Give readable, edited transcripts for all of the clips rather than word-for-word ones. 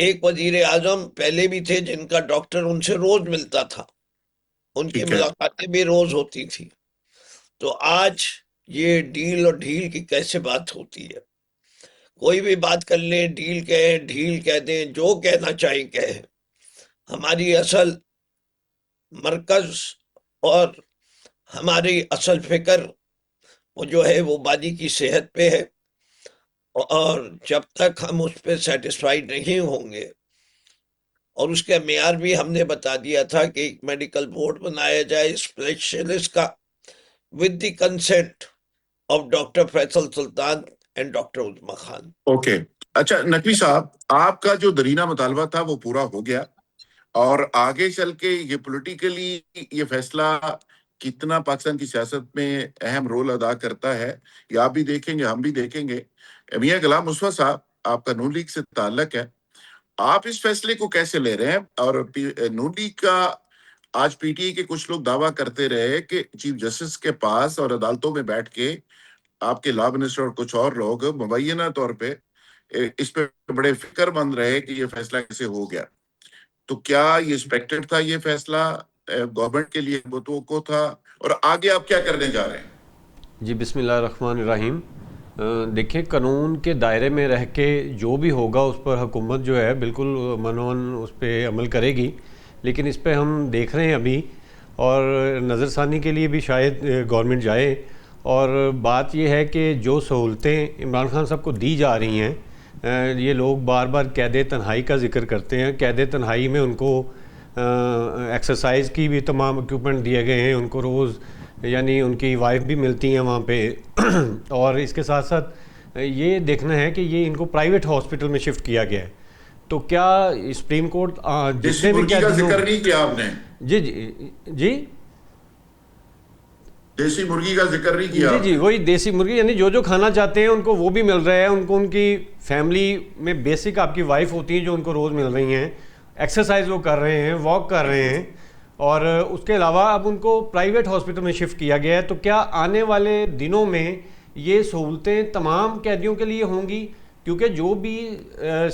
ایک وزیر اعظم پہلے بھی تھے جن کا ڈاکٹر ان سے روز ملتا تھا، ان کی ٹھیک ہے. ملاقاتیں بھی روز ہوتی تھی. تو آج یہ ڈیل اور ڈھیل کی کیسے بات ہوتی ہے؟ کوئی بھی بات کر لیں، ڈیل کہیں، ڈھیل کہہ دیں، جو کہنا چاہیں کہیں. ہماری اصل مرکز اور ہماری اصل فکر وہ جو ہے وہ بادی کی صحت پہ ہے، اور جب تک ہم اس پہ سیٹسفائیڈ نہیں ہوں گے، اور اس کا معیار بھی ہم نے بتا دیا تھا کہ ایک میڈیکل بورڈ بنایا جائے اسپیشلسٹ کا with the consent of doctor Faisal Sultan and doctor Uzma Khan. Okay. اچھا نقوی صاحب، آپ کا جو درینہ مطالبہ تھا وہ پورا ہو گیا، اور آگے چل کے یہ پولیٹیکلی یہ فیصلہ کتنا پاکستان کی سیاست میں اہم رول ادا کرتا ہے، یہ آپ بھی دیکھیں گے، ہم بھی دیکھیں گے. میاں غلام مصطفیٰ صاحب، آپ کا نون لیگ سے تعلق ہے، آپ اس فیصلے کو کیسے لے رہے ہیں؟ اور نون لیگ کا آج پی ٹی آئی کے کچھ لوگ دعویٰ کرتے رہے کہ چیف جسٹس کے پاس اور عدالتوں میں بیٹھ کے آپ کے لا منسٹر اور کچھ اور لوگ مبینہ طور پہ اس پہ بڑے فکر مند رہے کہ یہ فیصلہ کیسے ہو گیا. تو کیا یہ ایکسپیکٹڈ تھا یہ فیصلہ گورنمنٹ کے لیے متوقع تھا، اور آگے آپ کیا کرنے جا رہے ہیں؟ جی بسم اللہ الرحمن الرحیم. دیکھیں، قانون کے دائرے میں رہ کے جو بھی ہوگا اس پر حکومت جو ہے بالکل منون اس پہ عمل کرے گی، لیکن اس پہ ہم دیکھ رہے ہیں ابھی، اور نظر ثانی کے لیے بھی شاید گورنمنٹ جائے. اور بات یہ ہے کہ جو سہولتیں عمران خان صاحب کو دی جا رہی ہیں، یہ لوگ بار بار قید تنہائی کا ذکر کرتے ہیں. قید تنہائی میں ان کو ایکسرسائز کی بھی تمام اکوپمنٹ دیے گئے ہیں، ان کو روز یعنی ان کی وائف بھی ملتی ہیں وہاں پہ. اور اس کے ساتھ ساتھ یہ دیکھنا ہے کہ یہ ان کو پرائیویٹ ہاسپٹل میں شفٹ کیا گیا ہے. تو کیا سپریم کورٹ جتنے بھی مرغی کا ذکر نہیں کیا آپ نے؟ جی جی جی دیسی مرغی کا ذکر نہیں کیا؟ جی وہی دیسی مرغی، یعنی جو جو کھانا چاہتے ہیں ان کو وہ بھی مل رہا ہے. ان کو ان کی فیملی میں بیسک آپ کی وائف ہوتی ہیں جو ان کو روز مل رہی ہیں، ایکسرسائز وہ کر رہے ہیں، واک کر رہے ہیں، اور اس کے علاوہ اب ان کو پرائیویٹ ہاسپٹل میں شفٹ کیا گیا ہے. تو کیا آنے والے دنوں میں یہ سہولتیں تمام قیدیوں کے لیے ہوں گی؟ کیونکہ جو بھی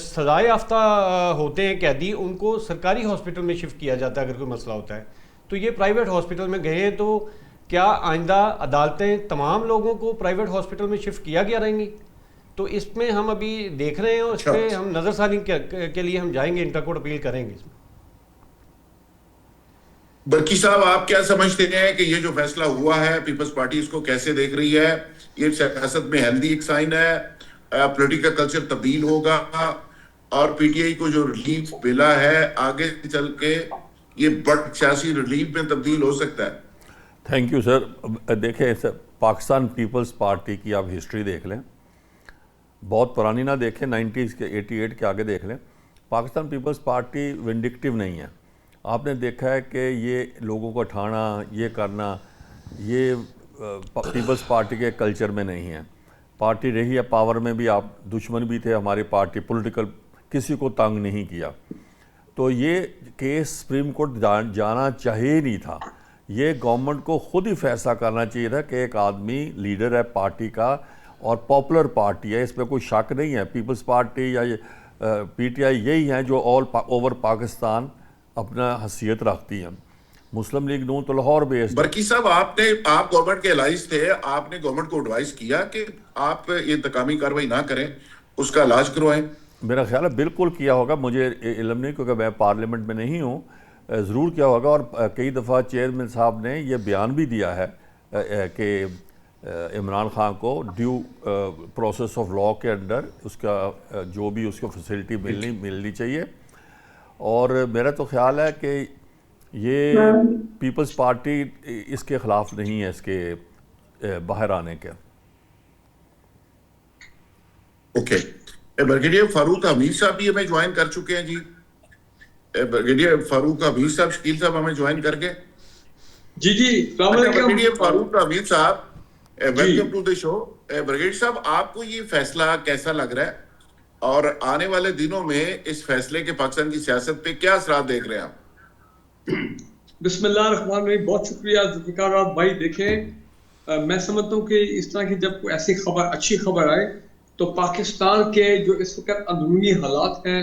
سزائے یافتہ ہوتے ہیں قیدی، ان کو سرکاری ہاسپٹل میں شفٹ کیا جاتا ہے اگر کوئی مسئلہ ہوتا ہے. تو یہ پرائیویٹ ہاسپٹل میں گئے ہیں، تو کیا آئندہ عدالتیں تمام لوگوں کو پرائیویٹ ہاسپٹل میں شفٹ کیا گیا رہیں گی؟ تو اس میں ہم ابھی دیکھ رہے ہیں، اور اس پہ ہم نظر ثانی کے لیے ہم جائیں گے، انٹر کورٹ اپیل کریں گے. اس میں برکی صاحب، آپ کیا سمجھتے ہیں کہ یہ جو فیصلہ ہوا ہے، پیپلز پارٹی اس کو کیسے دیکھ رہی ہے؟ یہ سیاست میں ہیلدی ایک سائن ہے؟ پولیٹیکل کلچر تبدیل ہوگا، اور پی ٹی آئی کو جو ریلیف ملا ہے آگے چل کے یہ بڑا سیاسی ریلیف میں تبدیل ہو سکتا ہے؟ Thank you sir. دیکھیں سر، پاکستان پیپلز پارٹی کی آپ ہسٹری دیکھ لیں، بہت پرانی نہ دیکھیں، 90s کے 88 کے آگے دیکھ لیں. پاکستان پیپلز پارٹی ونڈکٹیو نہیں ہے. آپ نے دیکھا ہے کہ یہ لوگوں کو اٹھانا، یہ کرنا، یہ پیپلز پارٹی کے کلچر میں نہیں ہے. پارٹی رہی ہے پاور میں بھی، آپ دشمن بھی تھے ہماری پارٹی، پولیٹیکل کسی کو تنگ نہیں کیا. تو یہ کیس سپریم کورٹ جانا چاہیے نہیں تھا. یہ گورنمنٹ کو خود ہی فیصلہ کرنا چاہیے تھا کہ ایک آدمی لیڈر ہے پارٹی کا اور پاپولر پارٹی ہے، اس میں کوئی شک نہیں ہے. پیپلز پارٹی یا پی ٹی آئی یہی ہیں جو اوور پاکستان اپنا حیثیت رکھتی ہیں. مسلم لیگ نون تو لاہور بیسڈ. برکی صاحب، آپ گورنمنٹ کے الائز تھے، آپ نے گورنمنٹ کو ایڈوائز کیا کہ آپ یہ انتقامی کارروائی نہ کریں، اس کا علاج کروائیں؟ میرا خیال ہے بالکل کیا ہوگا، مجھے علم نہیں کیونکہ میں پارلیمنٹ میں نہیں ہوں. ضرور کیا ہوگا، اور کئی دفعہ چیئرمین صاحب نے یہ بیان بھی دیا ہے کہ عمران خان کو ڈیو پروسیس آف لاء کے انڈر اس کا جو بھی اس کو فیسلٹی ملنی چاہیے. اور میرا تو خیال ہے کہ یہ پیپلز پارٹی اس کے خلاف نہیں ہے، اس کے باہر آنے کے. اوکے. بریگیڈیئر فاروق امیر صاحب بھی ہمیں جوائن کر چکے ہیں. جی بریگیڈیئر فاروق امیر صاحب، شکیل صاحب ہمیں جوائن کر کے. جی السلام علیکم. بریگیڈیئر فاروق امیر صاحب، welcome to the show. Brigadier صاحب، آپ کو یہ فیصلہ کیسا لگ رہا ہے، اور آنے والے دنوں میں اس فیصلے کے پاکستان کی سیاست پہ کیا اثرات دیکھ رہے ہیں آپ؟ بسم اللہ الرحمن الرحیم. بہت شکریہ ذوالفقار بھائی. دیکھیں، میں سمجھتا ہوں کہ اس طرح کی جب کوئی ایسی خبر، اچھی خبر آئے، تو پاکستان کے جو اس وقت اندرونی حالات ہیں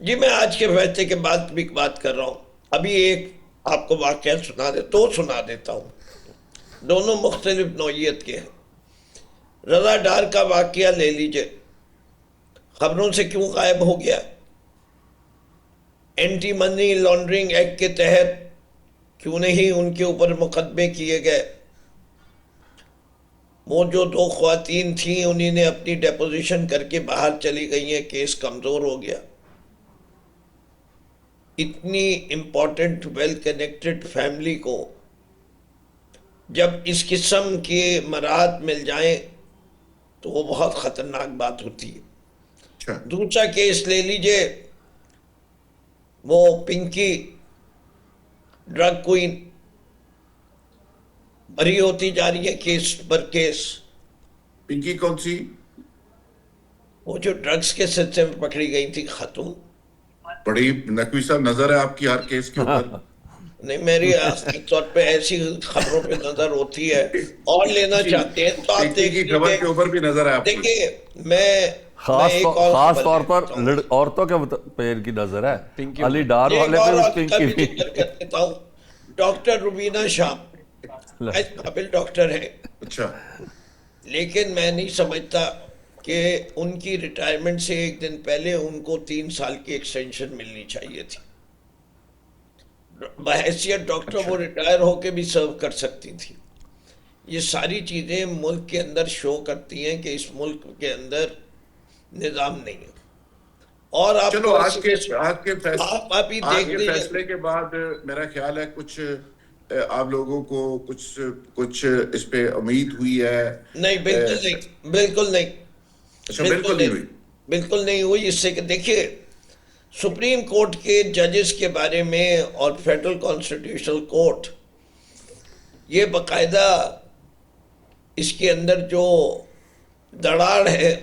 جی میں آج کے فیصلے کے بعد بھی بات کر رہا ہوں. ابھی ایک آپ کو واقعہ سنا دیتا ہوں. دونوں مختلف نوعیت کے ہیں. رضا ڈار کا واقعہ لے لیجئے. خبروں سے کیوں غائب ہو گیا؟ اینٹی منی لانڈرنگ ایکٹ کے تحت کیوں نہیں ان کے اوپر مقدمے کیے گئے؟ وہ جو 2 خواتین تھیں انہی نے اپنی ڈیپوزیشن کر کے باہر چلی گئی ہیں, کیس کمزور ہو گیا. اتنی امپورٹنٹ ویل کنیکٹڈ فیملی کو جب اس قسم کے مراد مل جائیں تو وہ بہت خطرناک بات ہوتی ہے. اچھا دوسرا کیس لے لیجئے, وہ پنکی ڈرگ کوئین بری ہوتی جا رہی ہے کیس پر کیس. پنکی کون سی؟ وہ جو ڈرگز کے سلسلے میں پکڑی گئی تھی خاتون. بڑی نقوی صاحب نظر ہے آپ کی ہر کیس کے اوپر. نہیں, میری آخری طور پہ ایسی خبروں پہ نظر ہوتی ہے, اور لینا چاہتے ہیں تو آپ پنکی دیکھ کی خبر کے لیجیے. اوپر بھی نظر ہے آپ کو. دیکھیے میں خاص ایک اور خاص خبر طور پر لیتا ہوں. عورتوں کے پہ ان کی نظر ہے. پنکی علی ڈار ایک والے اور پہ عورت پنکی کا بھی بھی. ذکر کر دیتا ہوں. ڈاکٹر روبینہ شاہ قابل ڈاکٹر ہے, اچھا لیکن میں نہیں سمجھتا کہ ان کی ریٹائرمنٹ سے ایک دن پہلے ان کو 3 سال کی ایکسٹینشن ملنی چاہیے تھی. بحیثیت ڈاکٹر وہ ریٹائر ہو کے بھی سرو کر سکتی تھی. یہ ساری چیزیں ملک کے اندر شو کرتی ہیں کہ اس ملک کے اندر نظام نہیں ہے. اور آپ چلو کو آج کے آپ ہی دیکھ لیجیے. فیصلے کے بعد میرا خیال ہے کچھ آپ لوگوں کو کچھ اس پہ امید ہوئی ہے. نہیں بالکل نہیں, بالکل نہیں, اچھا بالکل نہیں ہوئی. بالکل نہیں ہوئی. اس سے کہ دیکھیے سپریم کورٹ کے ججز کے بارے میں اور فیڈرل کانسٹیٹیوشنل کورٹ, یہ باقاعدہ اس کے اندر جو دراڑ ہے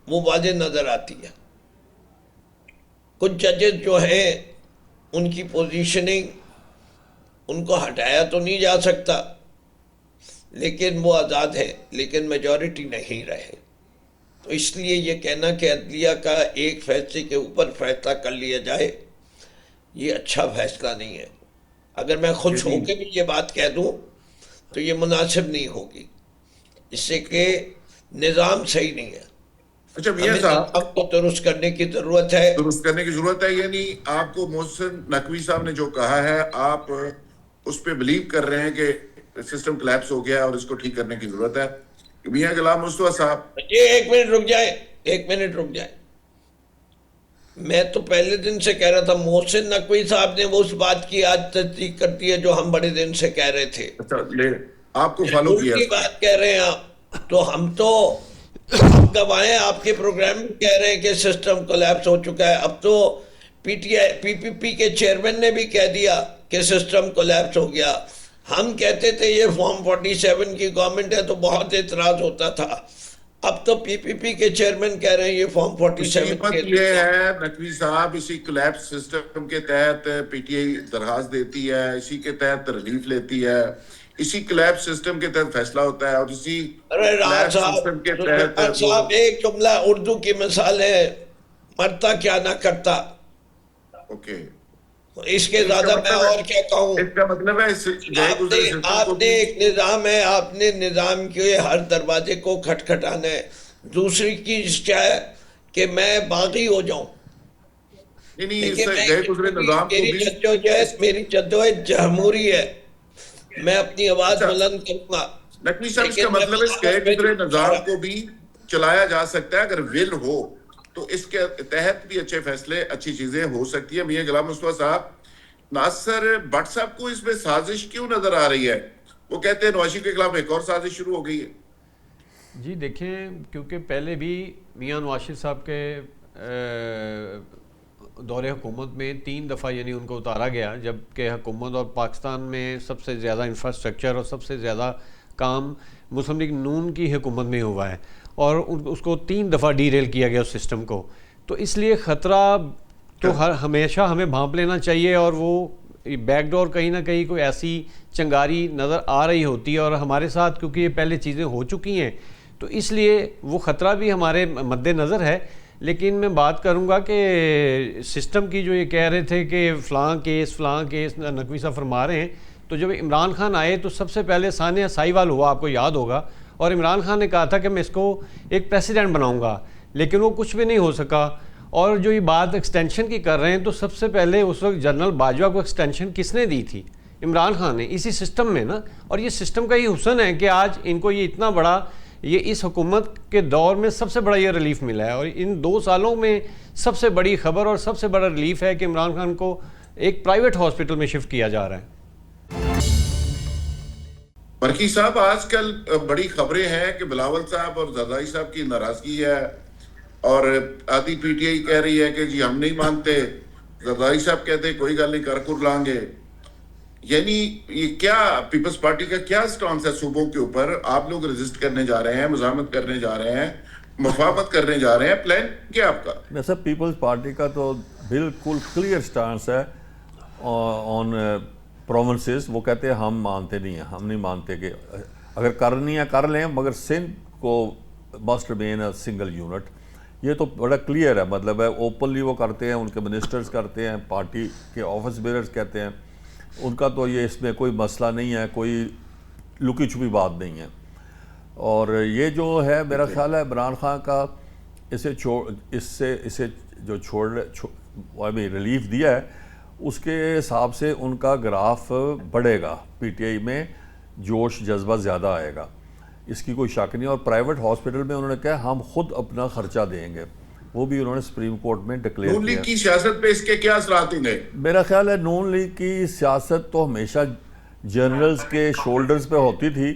وہ واضح نظر آتی ہے. کچھ ججز جو ہیں ان کی پوزیشننگ, ان کو ہٹایا تو نہیں جا سکتا لیکن وہ آزاد ہیں, لیکن میجورٹی نہیں رہے. تو اس لیے یہ کہنا کہ عدلیہ کا ایک فیصلے کے اوپر فیصلہ کر لیا جائے, یہ اچھا فیصلہ نہیں ہے. اگر میں خوش ہو کے بھی یہ بات کہہ دوں تو یہ مناسب نہیں ہوگی, اس سے کہ نظام صحیح نہیں ہے. اچھا میاں صاحب, اب کو درست کرنے کی ضرورت ہے. درست کرنے کی ضرورت ہے. یعنی آپ کو محسن نقوی صاحب نے جو کہا ہے آپ اس پہ بلیو کر رہے ہیں کہ سسٹم کلیپس ہو گیا ہے اور اس کو ٹھیک کرنے کی ضرورت ہے. میاں غلام مصطفیٰ صاحب, یہ ایک منٹ رک جائیں. میں تو پہلے دن سے کہہ رہا تھا, محسن نقوی صاحب نے وہ اس بات کی آج تصدیق کر دی ہے جو ہم بڑے دن سے کہہ رہے تھے. آپ کو فالو کیا الٹی بات کہہ رہے ہیں آپ. تو ہم تو گواہیں آپ کے پروگرام میں کہہ رہے ہیں کہ سسٹم کولیپس ہو چکا ہے. اب تو پی پی کے چیئرمین نے بھی کہہ دیا کہ سسٹم کولیپس ہو گیا. ہم کہتے تھے یہ فارم 47 کی گورنمنٹ ہے تو بہت اعتراض ہوتا تھا. اب تو پی پی کے چیئرمین کہہ رہے ہیں یہ فارم 47 یہ ہے نقوی صاحب, اسی کلیپس سسٹم کے تحت پی ٹی آئی درخواست دیتی ہے, اسی کے تحت ریلیف لیتی ہے, اسی کلیپس سسٹم کے تحت فیصلہ ہوتا ہے, اور اسی کلیپس سسٹم کے تحت صاحب ایک جملہ اردو کی مثال ہے, مرتا کیا نہ کرتا. اوکے, اس کے زیادہ میں اور کیا کہوں. اس کا مطلب ہے آپ نے ایک نظام ہے, آپ نے نظام کے ہر دروازے کو کھٹکھٹانا ہے. دوسری چیز کیا ہے کہ میں باغی ہو جاؤں. میری جدوجہد جمہوری ہے, میں اپنی آواز بلند کروں گا. نقوی صاحب اس کا مطلب ہے کہ گزرے نظام کو بھی چلایا جا سکتا ہے اگر ول ہو تو اس کے تحت بھی اچھے فیصلے, اچھی چیزیں ہو سکتی ہیں. میاں غلام مصطفیٰ صاحب, ناصر بٹ صاحب کو اس میں سازش کیوں نظر آ رہی ہے؟ وہ کہتے ہیں نواز شریف کے خلاف ایک اور سازش شروع ہو گئی ہے. جی دیکھیں, کیونکہ پہلے بھی میاں نواز شریف صاحب کے دور حکومت میں 3 دفعہ یعنی ان کو اتارا گیا, جبکہ حکومت اور پاکستان میں سب سے زیادہ انفراسٹرکچر اور سب سے زیادہ کام مسلم لیگ نون کی حکومت میں ہوا ہے, اور اس کو 3 دفعہ ڈی ریل کیا گیا اس سسٹم کو. تو اس لیے خطرہ تو ہمیشہ ہمیں بھانپ لینا چاہیے, اور وہ بیک ڈور کہیں نہ کہیں کوئی ایسی چنگاری نظر آ رہی ہوتی ہے, اور ہمارے ساتھ کیونکہ یہ پہلے چیزیں ہو چکی ہیں تو اس لیے وہ خطرہ بھی ہمارے مد نظر ہے. لیکن میں بات کروں گا کہ سسٹم کی جو یہ کہہ رہے تھے کہ فلاں کیس نقوی صاحب فرما رہے ہیں، تو جب عمران خان آئے تو سب سے پہلے ثانیہ سائیوال ہوا، آپ کو یاد ہوگا، اور عمران خان نے کہا تھا کہ میں اس کو ایک پریسیڈنٹ بناؤں گا، لیکن وہ کچھ بھی نہیں ہو سکا. اور جو یہ بات ایکسٹینشن کی کر رہے ہیں، تو سب سے پہلے اس وقت جنرل باجوہ کو ایکسٹینشن کس نے دی تھی؟ عمران خان نے، اسی سسٹم میں نا. اور یہ سسٹم کا یہ حسن ہے کہ آج ان کو یہ اتنا بڑا، یہ اس حکومت کے دور میں سب سے بڑا یہ ریلیف ملا ہے. اور ان 2 سالوں میں سب سے بڑی خبر اور سب سے بڑا ریلیف ہے کہ عمران خان کو ایک پرائیویٹ ہاسپٹل میں شفٹ کیا جا رہا ہے. برقی صاحب، آج کل بڑی خبریں ہیں کہ بلاول صاحب اور زرداری صاحب کی ناراضگی ہے، اور آدھی پی ٹی آئی کہہ رہی ہے کہ جی ہم نہیں مانتے، زرداری صاحب کہتے ہیں کوئی گل نہیں، کر لائیں گے. یعنی یہ کیا پیپلز پارٹی کا کیا سٹانس ہے صوبوں کے اوپر؟ آپ لوگ ریزسٹ کرنے جا رہے ہیں، مزاحمت کرنے جا رہے ہیں، مفاہمت کرنے جا رہے ہیں، پلان کیا آپ کا؟ ویسے پیپلز پارٹی کا تو بالکل کلیئر سٹانس ہے آن پروونسز. وہ کہتے ہیں ہم مانتے نہیں ہیں، ہم نہیں مانتے کہ اگر کرنی ہے کر لیں، مگر سندھ کو must remain a single unit. یہ تو بڑا کلیئر ہے، مطلب ہے اوپنلی وہ کرتے ہیں، ان کے منسٹرز کرتے ہیں، پارٹی کے آفس بیئرز کہتے ہیں. ان کا تو یہ اس میں کوئی مسئلہ نہیں ہے، کوئی لکی چھپی بات نہیں ہے. اور یہ جو ہے میرا خیال ہے عمران خان کا اسے جو ریلیف دیا ہے، اس کے حساب سے ان کا گراف بڑھے گا، پی ٹی آئی میں جوش جذبہ زیادہ آئے گا، اس کی کوئی شک نہیں. اور پرائیویٹ ہاسپٹل میں انہوں نے کہا ہم خود اپنا خرچہ دیں گے، وہ بھی انہوں نے سپریم کورٹ میں ڈکلیئر نون کیا. لیگ کی سیاست پہ اس کے کیا اثرات ہوں گے؟ میرا خیال ہے نون لیگ کی سیاست تو ہمیشہ جنرلز کے شولڈرز پہ ہوتی تھی.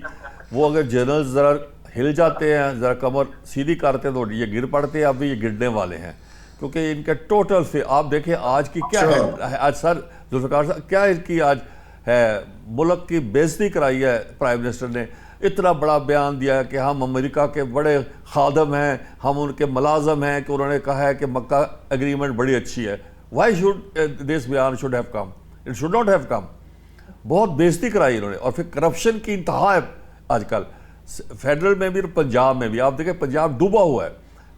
وہ اگر جنرلز ذرا ہل جاتے ہیں، ذرا کمر سیدھی کرتے تو یہ گر پڑتے ہیں. اب بھی یہ گرنے والے ہیں، کیونکہ ان کے ٹوٹل آپ دیکھیں آج کی کیا ہے. آج سر ذوالفقار صاحب کیا اس کی آج ہے، ملک کی بے عزتی کرائی ہے پرائم منسٹر نے. اتنا بڑا بیان دیا ہے کہ ہم امریکہ کے بڑے خادم ہیں، ہم ان کے ملازم ہیں، کہ انہوں نے کہا ہے کہ مکہ ایگریمنٹ بڑی اچھی ہے. وائی شوڈ دس بیان should have come? It should not have come. بہت بے عزتی کرائی انہوں نے. اور پھر کرپشن کی انتہا ہے آج کل، فیڈرل میں بھی اور پنجاب میں بھی. آپ دیکھیں پنجاب ڈوبا ہوا ہے،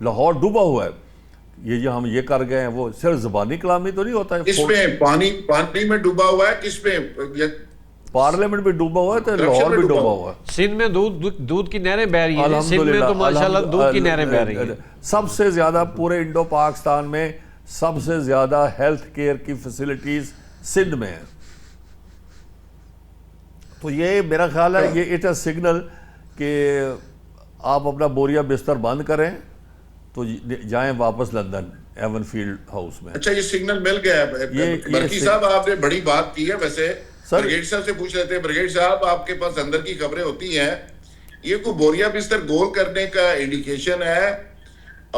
لاہور ڈوبا ہوا ہے. یہ جو ہم یہ کر گئے ہیں وہ صرف زبانی کلامی تو نہیں ہوتا ہے. کس میں پانی میں ڈوبا ہوا ہے؟ کس میں؟ پارلیمنٹ بھی ڈوبا ہوا ہے تو لاہور بھی ڈوبا ہوا ہے. سندھ میں دودھ کی نہریں بہ رہی ہیں، سندھ میں تو ماشاءاللہ دودھ کی نہریں بہ رہی ہیں. سب سے زیادہ پورے انڈو پاکستان میں سب سے زیادہ ہیلتھ کیئر کی فیسلٹیز سندھ میں ہیں. تو یہ میرا خیال ہے یہ اٹ اے سگنل کہ آپ اپنا بوریا بستر بند کریں تو جائیں واپس لندن ایون فیلڈ ہاؤس میں. اچھا، یہ سگنل مل گیا ہے. برقی صاحب آپ نے بڑی بات کی ہے. ویسے برگیڈ صاحب سے پوچھ رہے تھے، برگیڈ صاحب آپ کے پاس اندر کی خبریں ہوتی ہیں، یہ کوئی بوریا بستر گول کرنے کا انڈیکیشن ہے؟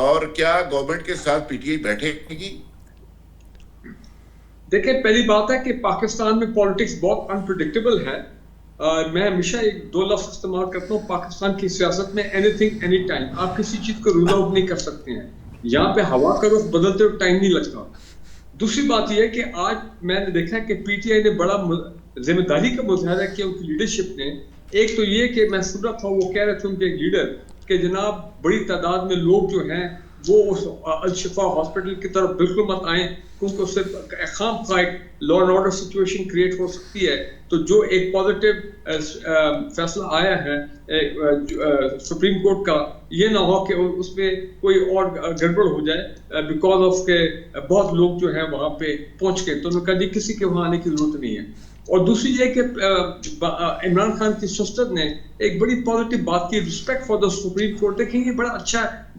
اور کیا گورنمنٹ کے ساتھ پی ٹی آئی بیٹھے گی؟ دیکھیں، پہلی بات ہے کہ پاکستان میں پالیٹکس بہت انپریڈکٹیبل ہے. میں ہمیشہ 2 لفظ استعمال کرتا ہوں پاکستان کی سیاست میں: اینی تھنگ اینی ٹائم. آپ کسی چیز کو رول آؤٹ نہیں کر سکتے ہیں. یہاں پہ ہوا کا رخ بدلتے ہوئے ٹائم نہیں لگتا. دوسری بات یہ ہے کہ آج میں نے دیکھا کہ پی ٹی آئی نے بڑا ذمہ داری کا مظاہرہ کیا ان کی لیڈرشپ نے. ایک تو یہ کہ میں سن رہا تھا وہ کہہ رہے تھے ان کے ایک لیڈر کہ جناب بڑی تعداد میں لوگ جو ہیں وہ اس الشفا ہاسپٹل کی طرف بالکل مت آئیں، کیونکہ اس سے خام خواہ law and order situation create ہو سکتی ہے. تو جو ایک پازیٹیو فیصلہ آیا ہے سپریم کورٹ کا، یہ نہ ہو کہ اس میں کوئی اور گڑبڑ ہو جائے بیکاز آف کہ بہت لوگ جو ہے وہاں پہ پہنچ کے. تو انہوں نے کہا جی کسی کے وہاں آنے کی ضرورت نہیں ہے. اور دوسری یہ کہ عمران خان کی سسٹر نے ایک بڑی پازیٹیو بات کی، respect for the supreme court. دیکھیں یہ بڑا اچھا ہے،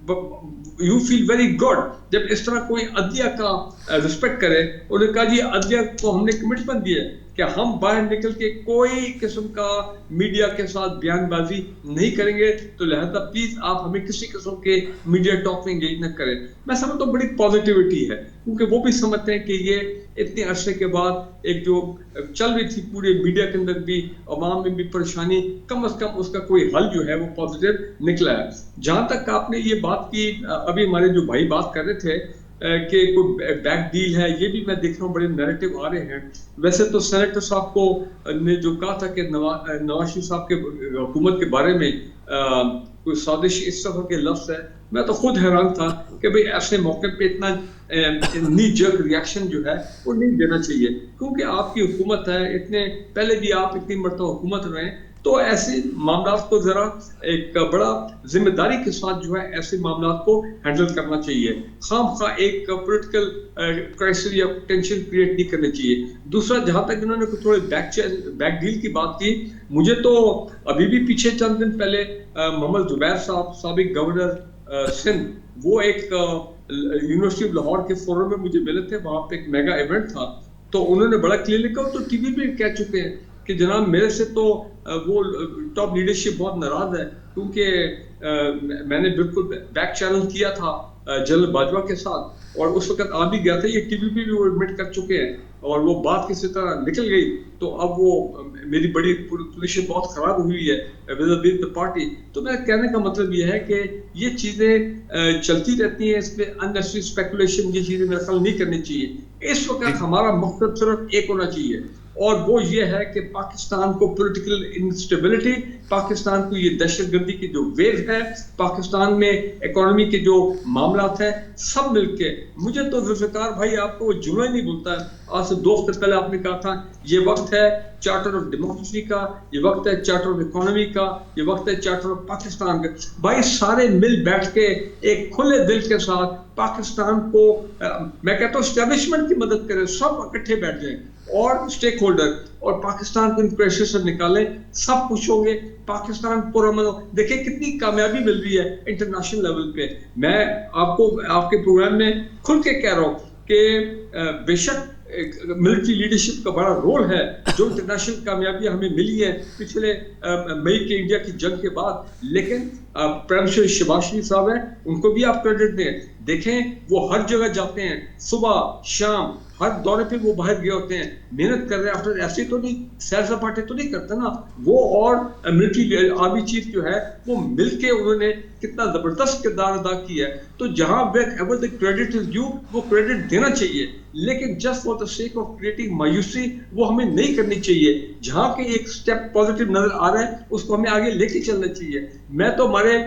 یو فیل ویری گڈ جب اس طرح کوئی عدلیہ کا رسپیکٹ کرے. انہوں نے کہا جی عدلیہ کو ہم نے کمٹمنٹ دی ہے کہ ہم باہر نکل کے کوئی قسم کا میڈیا کے ساتھ بیان بازی نہیں کریں گے، تو لہذا پلیز آپ ہمیں کسی قسم کے میڈیا ٹاک میں انگیج نہ کریں. میں سمجھتا ہوں بڑی پازیٹیوٹی ہے، کیونکہ وہ بھی سمجھتے ہیں کہ یہ اتنے عرصے کے بعد ایک جو چل رہی تھی پورے میڈیا کے اندر بھی، عوام میں بھی پریشانی، کم از کم اس کا کوئی حل جو ہے وہ پازیٹیو نکلا ہے. جہاں تک آپ نے یہ بات کی، ابھی ہمارے جو بھائی بات کر رہے تھے کہ کوئی بیک ڈیل ہے، یہ بھی میں دیکھ رہا ہوں بڑے نیریٹو آ رہے ہیں. ویسے تو سینیٹر صاحب کو نے جو کہا تھا کہ نواز شریف صاحب کے حکومت کے بارے میں کوئی سازش اس طرح کے لفظ ہے، میں تو خود حیران تھا کہ بھئی ایسے موقع پہ اتنا نی جرک ریاکشن جو ہے وہ نہیں دینا چاہیے، کیونکہ آپ کی حکومت ہے، اتنے پہلے بھی آپ اتنی مرتبہ حکومت رہے، تو ایسے معاملات کو ذرا ایک بڑا ذمہ داری کے ساتھ جو ہے ایسے معاملات کو ہینڈل کرنا چاہیے، خام خواہ ایک پولیٹیکل کرائسس یا ٹینشن کریٹ نہیں کرنی چاہیے۔ دوسرا، جہاں تک انہوں نے تھوڑے بیک ڈیل کی بات کی، مجھے تو ابھی بھی پیچھے چند دن پہلے محمد زبیر صاحب سابق گورنر سندھ، وہ ایک یونیورسٹی آف لاہور کے فورم میں مجھے ملے تھے، وہاں پہ ایک میگا ایونٹ تھا، تو انہوں نے بڑا کلیئر لکھا، تو ٹی وی پہ کہہ چکے ہیں کہ جناب میرے سے تو وہ ٹاپ لیڈرشپ بہت ناراض ہے، کیونکہ میں نے بالکل بیک چیلنج کیا تھا جنرل باجوہ کے ساتھ، اور اس وقت آ بھی گیا تھا، یہ ٹی وی پہ بھی وہ ایڈمٹ کر چکے ہیں، اور وہ بات کسی طرح نکل گئی، تو اب وہ میری بڑی پوزیشن بہت خراب ہوئی ہے ود دا پارٹی۔ تو میرے کہنے کا مطلب یہ ہے کہ یہ چیزیں چلتی رہتی ہیں، اس پہ اننیسری اسپیکولیشن یہ چیزیں میرا خیال نہیں کرنی چاہیے۔ اس وقت ہمارا مقصد صرف ایک ہونا چاہیے، اور وہ یہ ہے کہ پاکستان کو پولیٹیکل انسٹیبلٹی، پاکستان کو یہ دہشت گردی کی جو ویو ہے، پاکستان میں اکانومی کے جو معاملات ہیں، سب مل کے، مجھے تو ذوالفقار بھائی آپ کو وہ جملہ ہی نہیں بولتا ہے، آج سے 2 ہفتے پہلے آپ نے کہا تھا یہ وقت ہے چارٹر آف ڈیموکریسی کا، یہ وقت ہے چارٹر آف اکانومی کا، یہ وقت ہے چارٹر آف پاکستان کا۔ بھائی سارے مل بیٹھ کے ایک کھلے دل کے ساتھ پاکستان کو، میں کہتا ہوں اسٹیبلشمنٹ کی مدد کریں، سب اکٹھے بیٹھ جائیں، اور اسٹیک ہولڈر، اور پاکستان کو ان پریشر سے نکالیں، سب خوش ہوں گے، پاکستان پرامن ہو۔ دیکھیں کتنی کامیابی مل رہی ہے انٹرنیشنل لیول پہ۔ میں آپ کو آپ کے پروگرام میں کھل کے کہہ رہا ہوں کہ بے شک ملٹری لیڈرشپ کا بڑا رول ہے، جو انٹرنیشنل کامیابیاں ہمیں ملی ہیں پچھلے مئی کے انڈیا کی جنگ کے بعد، لیکن پرائم منسٹر شہباز شریف صاحب ہیں، ان کو بھی آپ کریڈٹ دیں۔ دیکھیں وہ ہر جگہ جاتے ہیں، صبح شام ہر دورے پہ وہ باہر گئے ہوتے ہیں، محنت کر رہے ہیں، افٹر ایسے تو نہیں سیر سپاٹے تو نہیں کرتے نا وہ، اور ملٹری آرمی چیف جو ہے وہ مل کے انہوں نے کتنا زبردست کردار ادا کیا ہے۔ تو جہاں wherever the credit is due وہ کریڈٹ دینا چاہیے، لیکن just for the sake of creating مایوسی وہ ہمیں نہیں کرنی چاہیے۔ جہاں کہ ایک سٹیپ پازیٹیو نظر آ رہا ہے اس کو ہمیں آگے لے کے چلنا چاہیے۔ میں تو ہمارے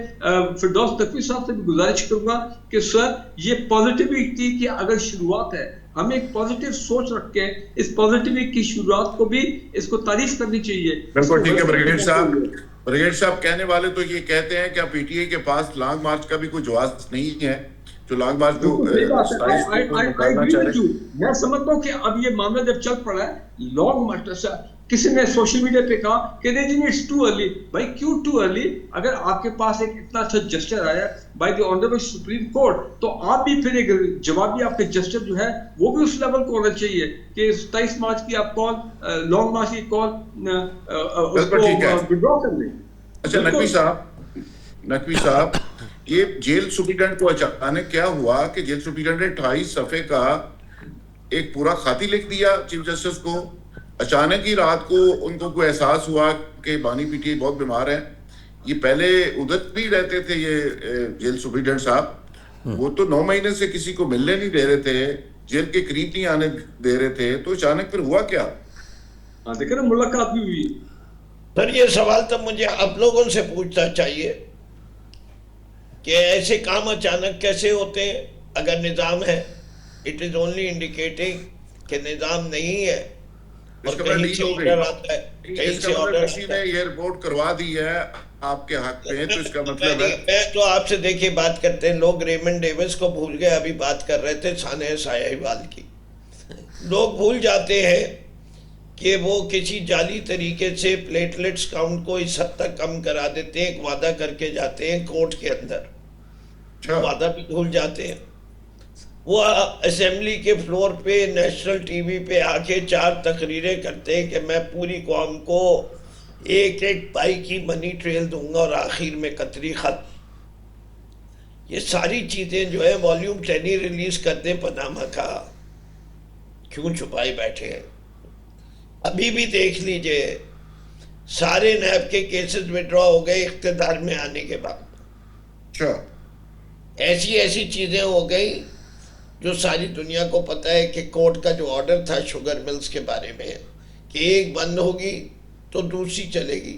فردوس تقوی صاحب سے بھی گزارش کروں گا کہ سر یہ پازیٹیوٹی کی اگر شروعات ہے، ہمیں ایک پازیٹیو سوچ رکھ کے اس پازیٹیوٹی کی شروعات کو بھی اس کو تعریف کرنی چاہیے۔ بالکل ٹھیک ہے بریگیڈ صاحب کہنے والے تو یہ کہتے ہیں کہ پی ٹی آئی کے پاس لانگ مارچ کا بھی کوئی جواز نہیں ہے، جو لانگ مارچ کو نکالنا چاہ رہے ہیں۔ میں سمجھتا ہوں کہ اب یہ معاملہ جب چل پڑا ہے لانگ مارچ، کسی نے سوشل میڈیا پہ کہا کہ نہیں جی اٹس ٹو ارلی۔ بھائی کیوں ٹو ارلی؟ اگر آپ کے پاس ایک اتنا اچھا جسٹر آیا by the honourable supreme court, تو آپ بھی پھر ایک جوابی آپ کے جسٹر جو ہے وہ بھی اس لیول کو ہونا چاہیے کہ 27 مارچ کی آپ کال، لانگ مارچ کی کال وڈرا کر لیں۔ اچھا نقوی صاحب یہ جیل سپرنٹینڈنٹ کو اچانک کیا ہوا کہ جیل سپرنٹینڈنٹ نے 28 صفحے کا ایک پورا خطی لکھ دیا چیف جسٹس کو؟ اچانک ہی رات کو ان کو کوئی احساس ہوا کہ بانی پی ٹی آئی بہت بیمار ہے۔ یہ پہلے ادھر بھی رہتے تھے یہ جیل سپرنٹینڈنٹ صاحب، وہ تو 9 مہینے سے کسی کو ملنے نہیں دے رہے تھے، جیل کے قریب نہیں آنے دے رہے تھے، تو اچانک پھر ہوا کیا؟ دیکھیں نا ملاقات بھی ہوئی۔ سر یہ سوال تو مجھے آپ لوگوں سے پوچھنا چاہیے کہ ایسے کام اچانک کیسے ہوتے ہیں اگر نظام ہے؟ اٹ از اونلی انڈیکیٹنگ کہ نظام نہیں ہے اور کہیں سے آرڈر آتا ہے، کہیں سے آرڈر کسی نے یہ رپورٹ کروا دی ہے آپ کے حق میں، تو اس کا مطلب ہے میں تو آپ سے دیکھیے بات کرتے ہیں، لوگ ریمنڈ ڈیوس کو بھول گئے، ابھی بات کر رہے تھے سانحہ ساہیوال کی، لوگ بھول جاتے ہیں کہ وہ کسی جعلی طریقے سے پلیٹلیٹس کاؤنٹ کو اس حد تک کم کرا دیتے ہیں، ایک وعدہ کر کے جاتے ہیں کورٹ کے اندر، وعدہ بھی بھول جاتے ہیں۔ وہ اسمبلی کے فلور پہ نیشنل ٹی وی پہ آ کے 4 تقریریں کرتے ہیں کہ میں پوری قوم کو 1 پائی کی منی ٹریل دوں گا اور آخر میں قطری خط۔ یہ ساری چیزیں جو ہے والیوم 10 ہی ریلیز کر دیں پاناما کا، کیوں چھپائے بیٹھے ہیں؟ ابھی بھی دیکھ لیجئے سارے نیب کے کیسز وڈرا ہو گئے اقتدار میں آنے کے بعد، ایسی چیزیں ہو گئی جو ساری دنیا کو پتہ ہے کہ کورٹ کا جو آرڈر تھا شوگر ملز کے بارے میں کہ ایک بند ہوگی تو دوسری چلے گی،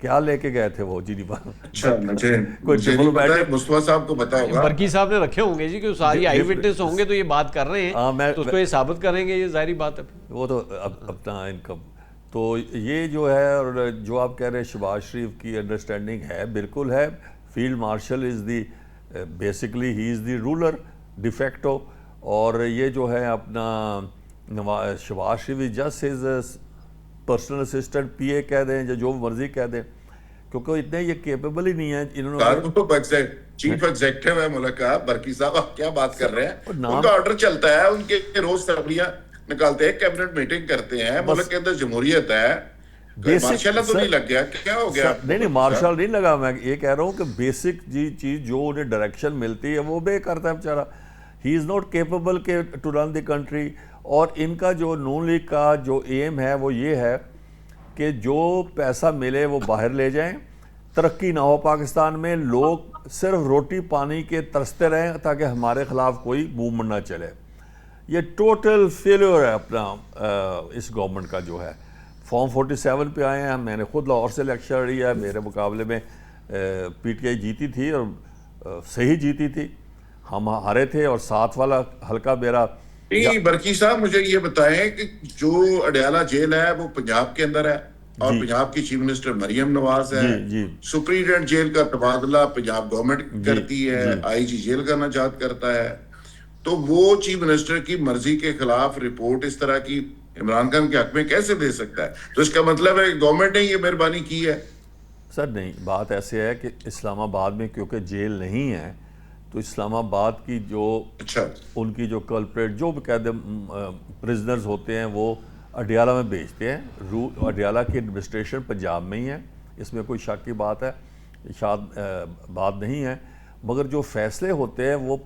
کیا لے کے گئے تھے وہ جنیوا؟ اچھا مجھے کوئی نہیں پتا ہے، مصطفیٰ صاحب کو پتا ہوگا. برقی صاحب نے رکھے ہوں گے جی، کہ ساری آئی وٹنس ہوں گے تو یہ بات کر رہے ہیں تو اس کو یہ ثابت کریں گے، یہ ظاہری بات ہے. وہ تو اپنا انکم. تو یہ جو ہے، اور جو آپ کہہ رہے ہیں شہباز شریف کی انڈرسٹینڈنگ ہے، بالکل ہے. Field marshal is the basically ہی is the ruler de facto, اور یہ جو ہے اپنا Shehbaz Sharif is just his personal assistant, P A کہہ دیں یا جو مرضی کہہ دیں، کیونکہ اتنے یہ کیپیبل ہی نہیں ہے. انہوں نے چیف ایگزیکٹو ہے ملک کا. برقی صاحب آپ کیا بات کر رہے ہیں؟ ان کا آرڈر چلتا ہے، ان کے روز تبلیغ نکالتے ہیں، کیبنٹ میٹنگ کرتے ہیں، ملک کے اندر جمہوریت ہے. مارشل تو نہیں لگ گیا، کیا ہو گیا؟ نہیں مارشل نہیں لگا. میں یہ کہہ رہا ہوں کہ بیسک چیز جو انہیں ڈائریکشن ملتی ہے وہ بے کرتا ہے بیچارہ. ہی از ناٹ کیپیبل کہ ٹو رن دی کنٹری. اور ان کا جو نون لیگ کا جو ایم ہے وہ یہ ہے کہ جو پیسہ ملے وہ باہر لے جائیں، ترقی نہ ہو پاکستان میں، لوگ صرف روٹی پانی کے ترستے رہیں تاکہ ہمارے خلاف کوئی موومنٹ نہ چلے. یہ ٹوٹل فیلور ہے اپنا اس گورنمنٹ کا جو ہے. فارم 47 پہ آئے ہیں. میں نے خود لاہور سے الیکشن لڑی ہے، میرے مقابلے میں پی ٹی آئی جیتی تھی اور صحیح جیتی تھی، ہم ہارے تھے. اور 7 والا حلقہ میرا. نہیں برقی صاحب مجھے یہ بتائیں کہ جو اڈیالہ جیل ہے وہ پنجاب کے اندر ہے، اور پنجاب کی چیف منسٹر مریم نواز ہے. سپرنٹینڈنٹ جیل کا تبادلہ پنجاب گورنمنٹ کرتی ہے، آئی جی جیل کا نجات کرتا ہے. تو وہ چیف منسٹر کی مرضی کے خلاف رپورٹ اس طرح کی عمران خان کے حق میں کیسے دے سکتا ہے؟ تو اس کا مطلب ہے گورنمنٹ نے یہ مہربانی کی ہے. سر نہیں، بات ایسے ہے کہ اسلام آباد میں کیونکہ جیل نہیں ہے تو اسلام آباد کی جو ان کی جو کلپریٹ جو باقاعدہ پرزنرز ہوتے ہیں وہ اڈیالہ میں بھیجتے ہیں. اڈیالہ کی ایڈمنسٹریشن پنجاب میں ہی ہے، اس میں کوئی شک کی بات ہے شاید بات نہیں ہے. مگر جو فیصلے ہوتے ہیں وہ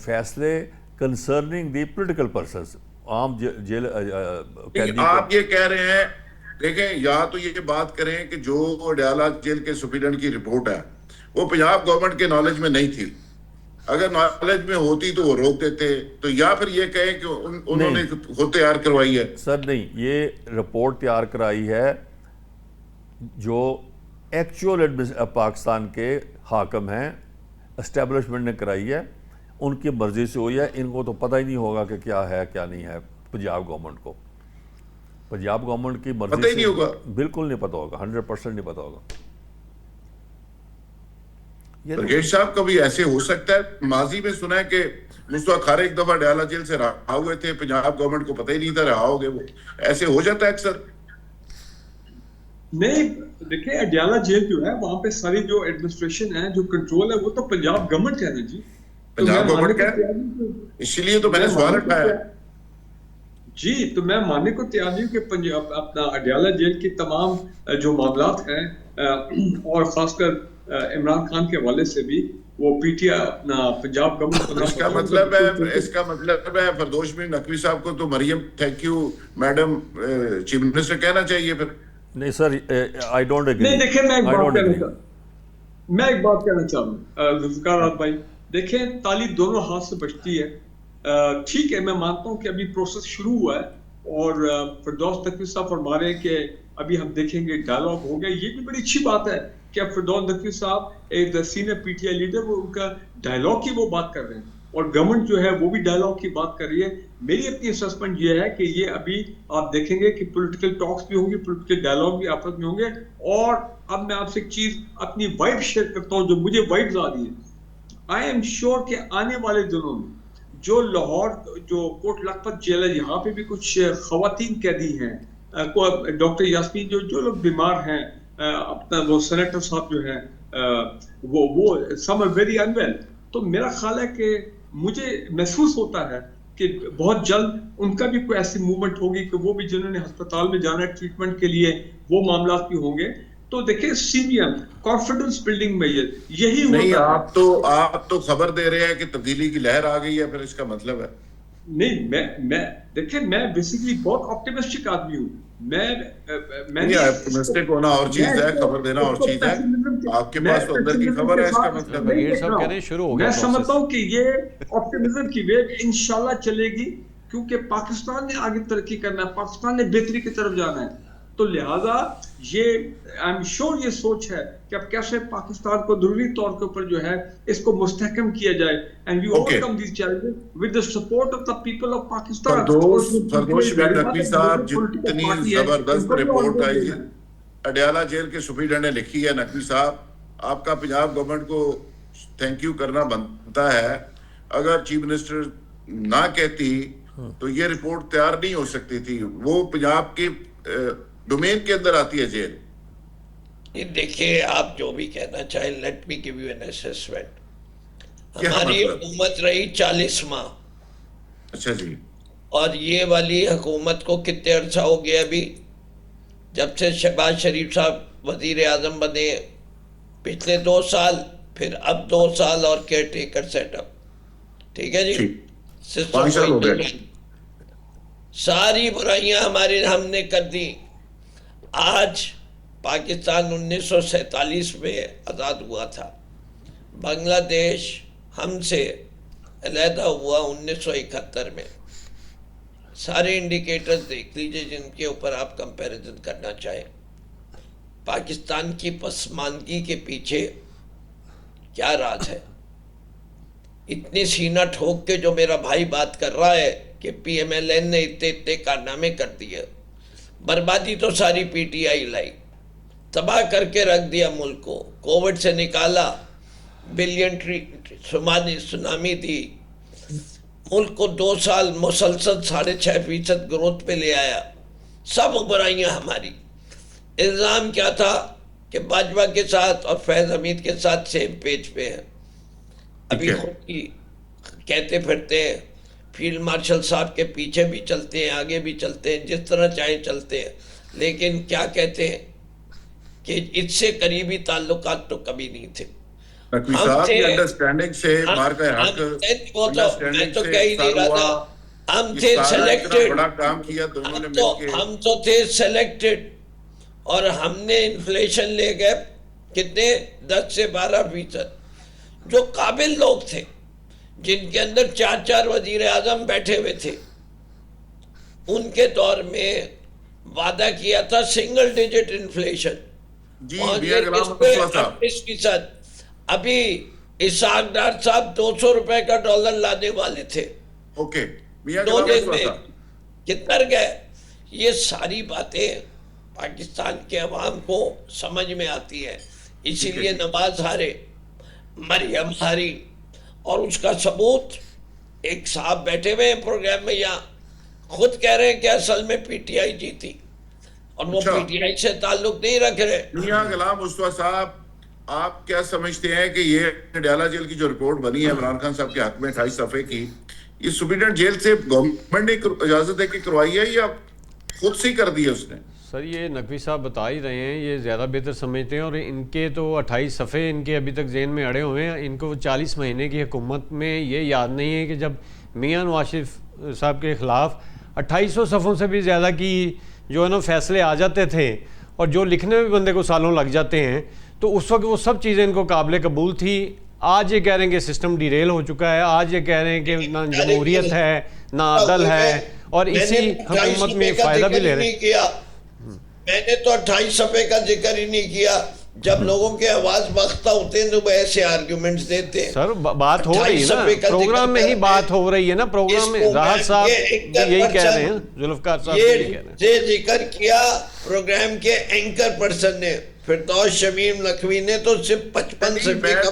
فیصلے کنسرننگ دی پولیٹیکل پرسنز، عام جیل. آپ یہ کہہ رہے ہیں، دیکھیں یا تو یہ بات کریں کہ جو اڈیالہ جیل کے سپرنٹینڈنٹ کی رپورٹ ہے وہ پنجاب گورنمنٹ کے نالج میں نہیں تھی. اگر نالج میں ہوتی تو وہ روک دیتے. تو یا پھر یہ کہیں کہ انہوں نے خود تیار کروائی ہے. سر نہیں، یہ رپورٹ تیار کرائی ہے جو ایکچوئل پاکستان کے حاکم ہیں، اسٹیبلشمنٹ نے کرائی ہے، ان کی مرضی سے ہوئی ہے. ان کو تو پتہ ہی نہیں ہوگا کہ کیا ہے کیا نہیں ہے. پنجاب گورنمنٹ کو پنجاب گورنمنٹ کی مرضی پتہ ہی نہیں ہوگا، بالکل نہیں پتہ ہوگا، 100% نہیں پتہ ہوگا. برگیش صاحب کبھی ایسے ہو سکتا ہے؟ ماضی میں سنا ہے کہ مصطفیٰ کھارے ایک دفعہ اڈیالہ جیل سے رہا ہوئے تھے، پنجاب گورنمنٹ کو پتہ ہی نہیں تھا رہا ہوگے وہ. ایسے ہو جاتا ہے اکثر؟ نہیں دیکھیں، اڈیالہ جیل جو ہے وہاں پہ ساری جو ایڈمنسٹریشن ہے، جو کنٹرول ہے، وہ تو پنجاب گورنمنٹ ہے نا جی. پنجاب گورنمنٹ کا ہے، اسی لیے تو میں نے سوال اٹھایا. جی تو میں ماننے کو تیار نہیں ہوں کہ اپنا اڈیالہ جیل کی تمام جو معاملات ہیں اور خاص کر عمران خان کے حوالے سے بھی وہ پی ٹی آئی اپنا پنجاب گورنمنٹ. اس کا مطلب ہے فردوس بن نقوی صاحب کو تو Maryam thank you madam chief minister کہنا چاہیے پھر. نہیں سر، آئی ڈونٹ ایگری. نہیں دیکھیں، میں ایک بات کہنا چاہوں گا ذوالفقار بھائی. دیکھیں تالی دونوں ہاتھ سے بجتی ہے. ٹھیک ہے، میں مانتا ہوں کہ ابھی پروسیس شروع ہوا ہے اور فردوس نقوی صاحب فرما رہے ہیں کہ ابھی ہم دیکھیں گے ڈائلاگ ہو گیا. یہ بھی بڑی اچھی بات ہے کہ اب فردوس نقوی صاحب ایک senior P T I leader, وہ ان کا ڈائلاگ کی وہ بات کر رہے ہیں اور گورنمنٹ جو ہے وہ بھی ڈائلاگ کی بات کر رہی ہے. میری اپنی اسسمنٹ یہ ہے کہ یہ ابھی آپ دیکھیں گے کہ پولیٹیکل ٹاکس بھی ہوں گے، پولیٹیکل ڈائلاگ بھی آپس میں ہوں گے. اور اب میں آپ سے ایک چیز اپنی وائب شیئر کرتا ہوں جو مجھے وائبز آ رہی ہیں. آئی ایم شیور کہ آنے والے دنوں میں جو لاہور جو کوٹ لکھپت جیل ہے، یہاں پہ بھی کچھ خواتین قیدی ہیں، ڈاکٹر یاسمین جو لوگ بیمار ہیں، اپنا وہ سینیٹر صاحب جو ہیں وہ سم آر ویری انویل. تو میرا خیال ہے کہ مجھے محسوس ہوتا ہے کہ بہت جلد ان کا بھی کوئی ایسی موومنٹ ہوگی کہ وہ بھی جنہوں نے ہسپتال میں جانا ہے ٹریٹمنٹ کے لیے، وہ معاملات بھی ہوں گے. تو دیکھیں C B M confidence building میں یہی نہیں. آپ تو خبر دے رہے ہیں کہ تبدیلی کی لہر آ گئی ہے، پھر اس کا مطلب ہے نہیں. میں دیکھیں میں بیسیکلی بہت آپٹیمسٹک آدمی ہوں. میں آپٹیمسٹک ہونا اور چیز ہے، خبر دینا اور چیز ہے. آپ کے پاس تو اندر کی خبر ہے، اس کا مطلب ہے. میں سمجھتا ہوں کہ یہ آپٹیمزم کی ویو انشاءاللہ چلے گی، کیونکہ پاکستان نے آگے ترقی کرنا ہے، پاکستان نے بہتری کی طرف جانا ہے. تو لہٰذا یہ آئی ایم شیور یہ سوچ ہے کہ اب کیسے پاکستان کو ضروری طور کے اوپر جو ہے اس کو مستحکم کیا جائے and we overcome these challenges with the support of the people of Pakistan. Firdous بن نقوی صاحب جتنی زبردست رپورٹ آئی اڈیالہ جیل کے سپرنٹینڈنٹ نے لکھی ہے نقوی صاحب, آپ کا پنجاب گورنمنٹ کو تھینک یو کرنا بنتا ہے. اگر چیف منسٹر نہ کہتی تو یہ رپورٹ تیار نہیں ہو سکتی تھی. وہ پنجاب کے ڈومین کے اندر آتی ہے جیل. دیکھیے آپ جو بھی کہنا چاہیں, let me give you an assessment. ہماری حکومت رہی 40 ماہ. اچھا جی. اور یہ والی حکومت کو کتنے عرصہ ہو گیا ابھی, جب سے شہباز شریف صاحب وزیر اعظم بنے, پچھلے 2 سال, پھر اب 2 سال اور کیئر ٹیکر سیٹ اپ. ٹھیک ہے جی, 5 سال ہو گئے. ساری برائیاں ہمارے ہم نے کر دی. آج پاکستان 1947 میں آزاد ہوا تھا, بنگلہ دیش ہم سے علیحدہ ہوا 1971 میں. سارے انڈیکیٹرز دیکھ لیجئے جن کے اوپر آپ کمپیریزن کرنا چاہیں. پاکستان کی پسماندگی کے پیچھے کیا راز ہے؟ اتنی سینہ ٹھوک کے جو میرا بھائی بات کر رہا ہے کہ پی ایم ایل این نے اتنے کارنامے کر دیے, بربادی تو ساری پی ٹی آئی لائی, تباہ کر کے رکھ دیا ملک کو, کووڈ سے نکالا, بلین سونامی دی, ملک کو 2 سال مسلسل 6.5% گروتھ پہ لے آیا. سب برائیاں ہماری. الزام کیا تھا کہ باجوہ کے ساتھ اور فیض حمید کے ساتھ سیم پیج پہ ہیں. ابھی خود کی کہتے پھرتے ہیں, فیلڈ مارشل صاحب کے پیچھے بھی چلتے ہیں, آگے بھی چلتے ہیں, جس طرح چاہیں چلتے ہیں, لیکن کیا کہتے ہیں کہ اس سے قریبی تعلقات تو کبھی نہیں تھے. نقوی صاحب کی انڈرسٹینڈنگ سے مار کا حق, میں تو کہہ ہی نہیں رہا تھا, ہم تھے سلیکٹڈ, بڑا کام کیا دونوں نے مل کے. ہم تو تھے سلیکٹڈ, اور ہم نے انفلیشن لے گئے کتنے 10 سے 12%. جو قابل لوگ تھے, جن کے اندر 4 وزیر اعظم بیٹھے ہوئے تھے, ان کے دور میں وعدہ کیا تھا سنگل ڈیجٹ انفلیشن. جی میاں غلام مصطفیٰ صاحب, ابھی اسحاق ڈار صاحب 200 روپے کا ڈالر لانے والے تھے, اوکے میاں 2 غلام دن مصطفیٰ میں صاحب کتر گئے. یہ ساری باتیں پاکستان کے عوام کو سمجھ میں آتی ہے. اسی لیے نواز ہارے, مریم ہاری, اور اس کا ثبوت ایک صاحب بیٹھے ہوئے ہیں پروگرام میں, یہاں خود کہہ رہے ہیں کہ اصل میں پی ٹی آئی جیتی, اور وہ پی ٹی آئی سے تعلق نہیں رکھ رہے. میاں غلام مصطفیٰ صاحب, آپ کیا سمجھتے ہیں کہ یہ اڈیالہ جیل کی جو رپورٹ بنی ہے عمران خان صاحب کے حق میں 28 صفحے کی, یہ سپرنٹینڈنٹ جیل سے گورنمنٹ نے اجازت دے کے کروائی ہے یا خود سے کر دی ہے اس نے؟ سر یہ نقوی صاحب بتا ہی رہے ہیں, یہ زیادہ بہتر سمجھتے ہیں, اور ان کے تو 28 صفحے ان کے ابھی تک ذہن میں اڑے ہوئے ہیں. ان کو 40 مہینے کی حکومت میں یہ یاد نہیں ہے کہ جب میاں نواز شریف صاحب کے خلاف 2800 صفحوں سے بھی زیادہ کی جو ہے نا فیصلے آ جاتے تھے, اور جو لکھنے میں بندے کو سالوں لگ جاتے ہیں, تو اس وقت وہ سب چیزیں ان کو قابل قبول تھی. آج یہ کہہ رہے ہیں کہ سسٹم ڈیریل ہو چکا ہے, آج یہ کہہ رہے ہیں کہ نہ جمہوریت ہے نہ عدل ہے, اور اسی حکومت میں فائدہ بھی لے رہے ہیں. میں نے تو 28 صفحے کا ذکر ہی نہیں کیا. جب لوگوں کے آواز بختہ ہوتے ہیں تو وہ ایسے آرگیومنٹس دیتے ہیں. سر بات ہو رہی ہے نا, پروگرام میں ہی بات ہو رہی ہے نا, پروگرام میں راحت صاحب یہی کہہ رہے ہیں, ذوالفقار صاحب یہی کہہ رہے ہیں. یہ ذکر کیا پروگرام کے اینکر پرسن نے, فردوس شمیم نقوی نے تو صرف 55 صفحے کا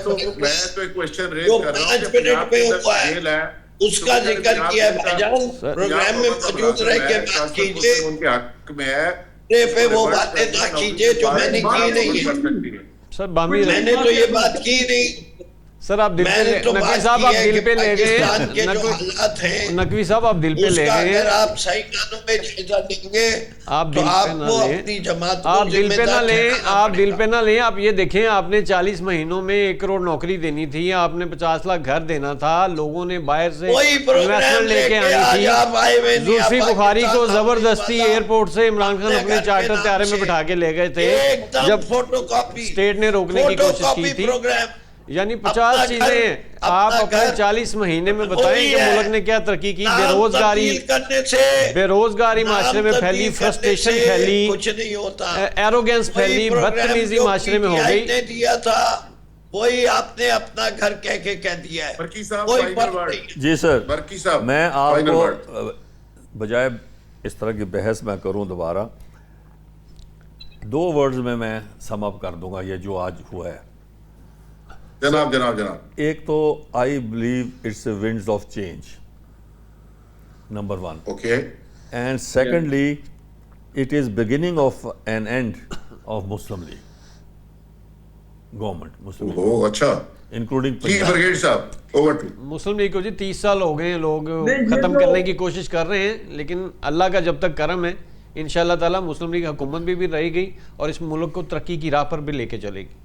جو 5 منٹ میں ہوا ہے اس کا ذکر کیا. بھائی جان پروگرام میں موجود رہ کے بات کیجئے, ان کے حق میں ہے پہ وہ باتیں نہ کیجئے جو میں نے کی نہیں ہے. سر بامی میں نے تو یہ بات کی نہیں. سر آپ دل پہ, نقوی صاحب آپ دل پہ لے گئے, نقوی صاحب آپ دل پہ لے گئے, اگر آپ صحیح معنوں میں جائزہ لیں گے تو آپ کو اپنی جماعت کو دل پہ نہ لیں, آپ دل پہ نہ لیں. آپ یہ دیکھیں, آپ نے 40 مہینوں میں 1 کروڑ نوکری دینی تھی, آپ نے 50 لاکھ گھر دینا تھا, لوگوں نے باہر سے انویسٹمنٹ لے کے آنی تھی. زلفی بخاری کو زبردستی ایئرپورٹ سے عمران خان اپنے چارٹر طیارے میں بٹھا کے لے گئے تھے جب اسٹیٹ نے روکنے کی کوشش کی تھی. یعنی اپنا 50 گھر- چیزیں ہیں، آپ اپنا اپنے گھر 40 مہینے میں بتائیں وہی کہ ہے۔ ملک نے کیا ترقی کی، بے نام روزگاری تبدیل کرنے سے بے روزگاری نام معاشرے میں تبدیل پھیلی، کرنے فرسٹریشن سے پھیلی، کچھ نہیں ہوتا۔ ایروگینس وہی پھیلی، پروگرام بدتمیزی جو معاشرے میں ہو PTI گئی۔ نے دیا تھا وہی آپ نے اپنا گھر کہہ کے کہہ دیا ہے، برکی صاحب کوئی فائنل فرق ورڈ۔ نہیں ہے۔ جی سر، برکی صاحب میں آپ فائنل کو ورڈ۔ بجائے اس طرح کی بحث میں کروں دوبارہ، 2 ورڈز میں سم اپ کر دوں گا یہ جو آج ہوا ہے۔ جناب جناب ایک تو I believe it's a winds of change, number 1، okay, and secondly it is beginning of an end of Muslim League government, Muslim League وہ اچھا انکلوڈنگ جی پنجاب۔ برگیڈ صاحب اوور ٹو۔ مسلم لیگ کو جی 30 سال ہو گئے ہیں، لوگ یہ ختم جو- کرنے کی کوشش کر رہے ہیں، لیکن اللہ کا جب تک کرم ہے انشاءاللہ تعالی مسلم لیگ حکومت بھی رہے گی اور اس ملک کو ترقی کی راہ پر بھی لے کے چلے گی۔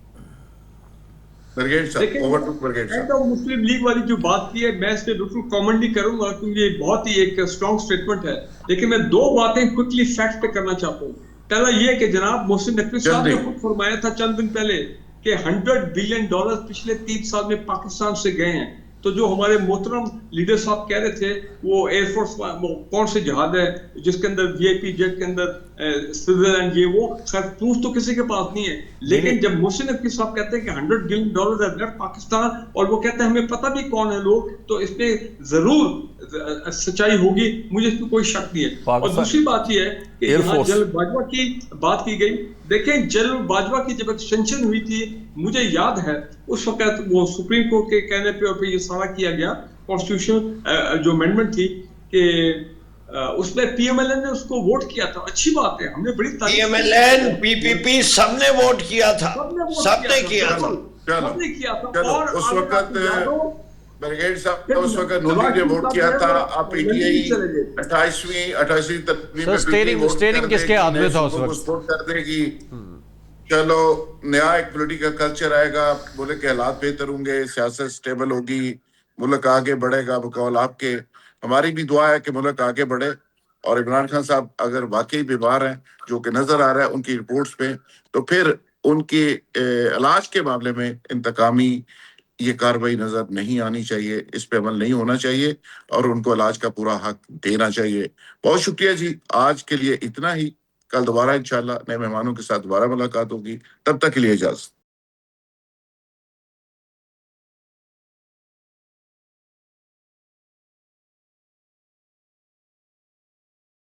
برگیڈ صاحب اوور ٹو برگیڈ اینڈ صاحب۔ آف مسلم لیگ والی جو بات کی ہے میں اس پہ بالکل کامنٹ نہیں کروں گا کیونکہ یہ بہت ہی ایک اسٹرانگ اسٹیٹمنٹ ہے، لیکن میں 2 باتیں کوئکلی فیکٹ پہ کرنا چاہتا ہوں۔ پہلا یہ کہ جناب محسن نقوی صاحب نے جلدی۔ خود فرمایا تھا چند دن پہلے کہ $100 بلین پچھلے 3 سال میں پاکستان سے گئے ہیں، تو جو ہمارے محترم لیڈر صاحب کہہ رہے تھے وہ ایئر فورس کون سے جہاز ہے جس کے اندر VIP جیٹ کے اندر سوئٹزرلینڈ، یہ وہ خیر پروف تو کسی کے پاس نہیں ہے، لیکن جب محسن نقوی صاحب کہتے ہیں کہ $100 بلین ہے پاکستان اور وہ کہتے ہیں ہمیں پتہ بھی کون ہے لوگ، تو اس پہ ضرور سچائی ہوگی، مجھے اس پہ کوئی شک نہیں ہے۔ اور پاکستان دوسری بات یہ ہے کہ ایئر یہاں فورس جنرل باجوہ کی بات کی گئی، دیکھیں جنرل باجوہ کی جب ایکسٹینشن ہوئی تھی مجھے یاد ہے اس وقت وہ سپریم کورٹ کے کہنے پہ یہ سارا کیا گیا، کانسٹیٹیوشن جو امینڈمنٹ تھی کہ اس میں PMLN نے اس کو ووٹ کیا تھا، اچھی بات ہے، ہم نے بڑی تعریف PMLN PPP سب نے ووٹ کیا تھا، سب نے کیا تھا۔ سب نے کیا تھا، چلو اور اس وقت برگیڈ صاحب اس وقت نوری نے ووٹ کیا تھا، آپ PTI 28ویں تدبیر میں اسٹیئرنگ کس کے ہاتھ میں تھا اس وقت؟ سپورٹ کر دے گی، چلو نیا ایک پولیٹیکل کلچر آئے گا، ملک کے حالات بہتر ہوں گے، سیاست سٹیبل ہوگی، ملک آگے بڑھے گا، بقول آپ کے ہماری بھی دعا ہے کہ ملک آگے بڑھے۔ اور عمران خان صاحب اگر واقعی بیمار ہیں جو کہ نظر آ رہا ہے ان کی رپورٹس پہ، تو پھر ان کے علاج کے معاملے میں انتقامی یہ کارروائی نظر نہیں آنی چاہیے، اس پہ عمل نہیں ہونا چاہیے اور ان کو علاج کا پورا حق دینا چاہیے۔ بہت شکریہ جی، آج کے لیے اتنا ہی، کل دوبارہ انشاءاللہ نئے مہمانوں کے ساتھ دوبارہ ملاقات ہوگی، تب تک کے لیے اجازت۔